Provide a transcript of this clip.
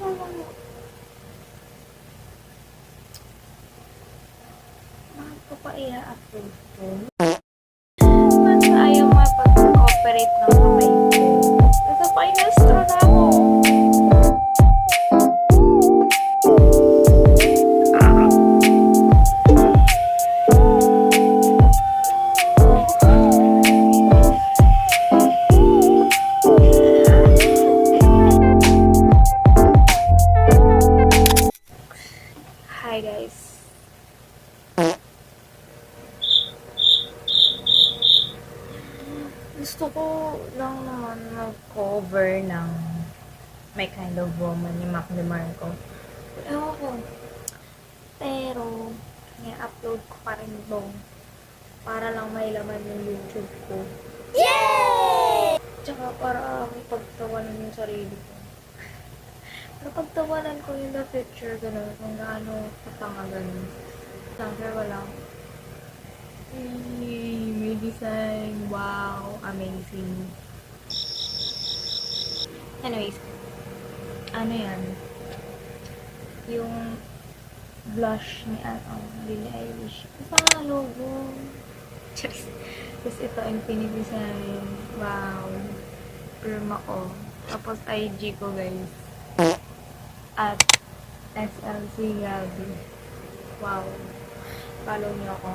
Bakit ko pa i-upload ko? Ba't ayaw mapag-operate ng kamay ko? Nasa pinestro na ako. Hi guys. Gusto ko lang naman mag-cover ng My Kind of Woman ni Mac DeMarco. Ewan ko. Pero, i-upload ko pa rin ito. Para lang may laman yung YouTube ko. Yay! Tsaka para pagtawanan yung sarili ko. Para pagtawanan ko yung the future, gano'n. Kung gaano katanga gano'n. Siyempre wala. Yay! May design. Wow! Amazing. Anyways. Ano yan? Yung blush ni Billie Eilish. Ito logo. Cheers. Tapos ito, Infinity Sign. Wow. Firma ko. Tapos IG ko, guys. At SLC Gabi. Wow. Follow niyo ako.